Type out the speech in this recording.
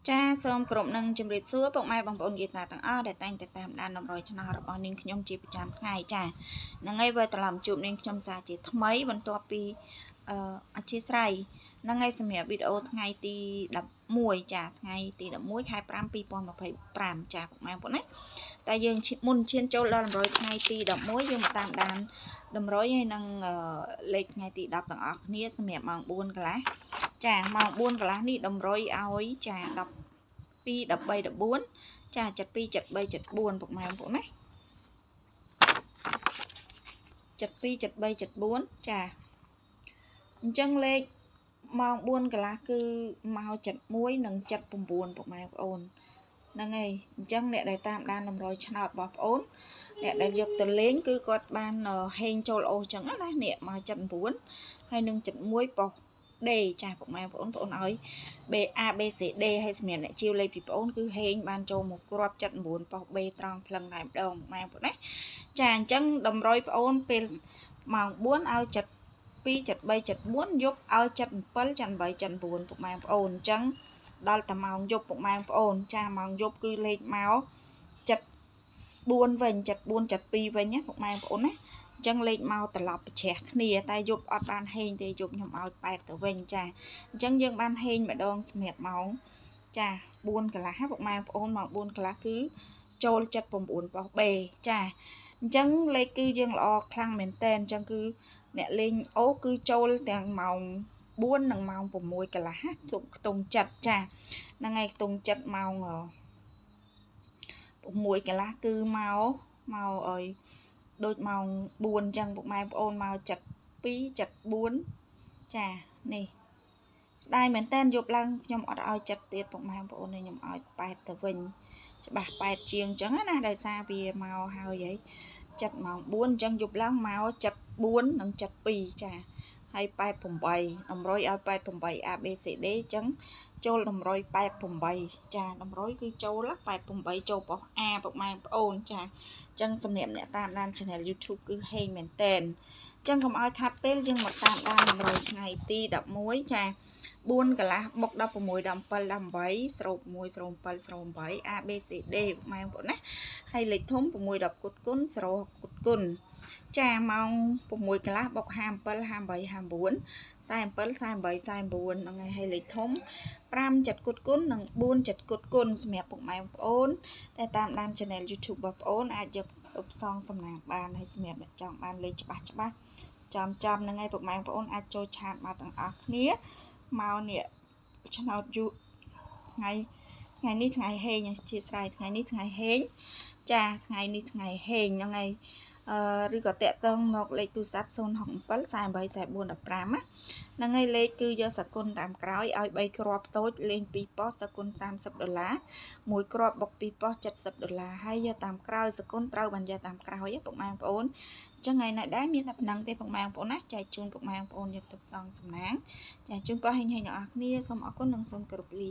ចាសូមគ្រប់នឹងជម្រាបសួរពុកម៉ែបងប្អូនយាយតាទាំងអស់ដែលតែងតែតាមដាន100ឆ្នាំរបស់នាងខ្ញុំជាប្រចាំថ្ងៃចាហ្នឹងហើយវិលត្រឡប់ជួបនាងខ្ញុំសាជាថ្មីបន្ទាប់ពីអធិស្ឋានហ្នឹងហើយសម្រាប់វីដេអូថ្ងៃទី11ចាថ្ងៃទី11ខែ5 2025ចាពុកម៉ែបងប្អូនណាតែយើងមុនឈានចូលដល់100ថ្ងៃទី11យើងមកតាមដាន100ហើយនឹងលេខថ្ងៃទី10ទាំងអស់គ្នាសម្រាប់ម៉ោង4កន្លះចាម៉ោង4កន្លះនេះតម្រុយឲ្យចា12 13 14ចា72 73 74ពុកម៉ែបងប្អូនណា72 73 74ចាអញ្ចឹងលេខម៉ោង4កន្លះគឺមក71និង79ពុកម៉ែបងប្អូនហ្នឹងហើយអញ្ចឹងអ្នកដែលតាមដាន100ឆ្នោតរបស់បងប្អូនអ្នកដែលយកទៅលេងគឺគាត់បានហេងចូលអូសអញ្ចឹងណានេះមក79ហើយនឹង71ប៉ុសD ចាពុកម៉ែបងប្អូនឲ្យ B A B C D ហើយសម្រាប់អ្នកជាវលេខពីបងប្អូនគឺហេងបានចូលមកគ្រាប់79ប៉ុស B ត្រង់ផ្លឹងតែម្ដងម៉ែបងប្អូនណាចាអញ្ចឹងតម្រុយបងប្អូនពេលម៉ោង4ឲ្យ72 73 74យប់ឲ្យ77 78 79ពុកម៉ែបងប្អូនអញ្ចឹងដល់តែម៉ោងយប់ពុកម៉ែបងប្អូនចាម៉ោងយប់គឺលេខមក74វិញ74 72វិញណាពុកម៉ែបងប្អូនណាអញ្ចឹងលេខមកត្រឡប់ប្រជ្រះគ្នាតែយប់អត់បានហេងទេយប់ខ្ញុំឲ្យ8ទៅវិញចាអញ្ចឹងយើងបានហេងម្ដងសម្រាប់ម៉ោងចា4កន្លះពុកម៉ែបងប្អូនម៉ោង4កន្លះគឺចូល79ប៉ុស B ចាអញ្ចឹងលេខគឺយើងល្អខ្លាំងមែនតើអញ្ចឹងគឺអ្នកលេងអូគឺចូលទាំងម៉ោង4និងម៉ោង6កន្លះខ្ទង់7ចាហ្នឹងហើយខ្ទង់7ម៉ោង6កន្លះគឺមកអើយដូចម៉ោង4អញ្ចឹងពុកម៉ែបងប្អូនមក72 74ចានេះស្ដាយមែនតើយប់ឡើងខ្ញុំអត់ឲ្យ7ទៀតពុកម៉ែបងប្អូនខ្ញុំឲ្យ8ទៅវិញច្បាស់8ជាងអញ្ចឹងណាដោយសារវាមកហើយ7ម៉ោង4អញ្ចឹងយប់ឡើងមក74និង72ចាហើយ88តម្រុយឲ្យ88 ABCD អញ្ចឹងចូលតម្រុយ88ចាតម្រុយគឺចូល88ចូលប៉ុស A ពុកម៉ែបងប្អូនចាអញ្ចឹងសម្រាប់អ្នកតាមដាន Channel YouTube គឺហេងមែនតែនអញ្ចឹងកុំឲ្យខាត់ពេលយើងមកតាមដាន100ថ្ងៃទី11ចា4កន្លះបុក16 17 18ស្រូប1ស្រូប7ស្រូប8 ABCD ម៉ែបងប្អូនណាហើយលេខធំ6 10គុតគុណស្រូបគុតគុណចាម៉ោង6កន្លះបុក57 58 59 47 48 49ហ្នឹងហើយលេខធំ5 7គុតគុណនិង4 7គុតគុណសម្រាប់ពុកម៉ែបងប្អូនតែតាមដាន Channel YouTube បងប្អូនអាចយកឧបសងសំណាងបានហើយសម្រាប់អ្នកចង់បានលេខច្បាស់ចំហ្នឹងហើយពុកម៉ែបងប្អូនអាចចូលឆាតមកទាំងអស់គ្នាមកនេះឆ្នោតយូថ្ងៃនេះថ្ងៃហេងជាស្រ័យថ្ងៃនេះថ្ងៃហេងចាថ្ងៃនេះថ្ងៃហេងហ្នឹងហើយឬក៏តាក់ទងមកលេខទូរស័ព្ទ067 48 44 15ណាហ្នឹងហើយលេខគឺយកសគុណតាមក្រោយឲ្យ3គ្រាប់តូចលេង2ប៉ុសសគុណ$30មួយគ្រាប់បុក2ប៉ុស$70ហើយយកតាមក្រោយសគុណត្រូវបានយកតាមក្រោយពុកម៉ែបងប្អូនអញ្ចឹងថ្ងៃនេះដែរមានតែប៉ុណ្ណឹងទេពុកម៉ែបងប្អូនណាចែកជូនពុកម៉ែបងប្អូនយកទៅផ្សងសំណាងចាជូនប៉ះហេងទាំងអស់គ្នាសូមអរគុណនិងសូមគោរពលា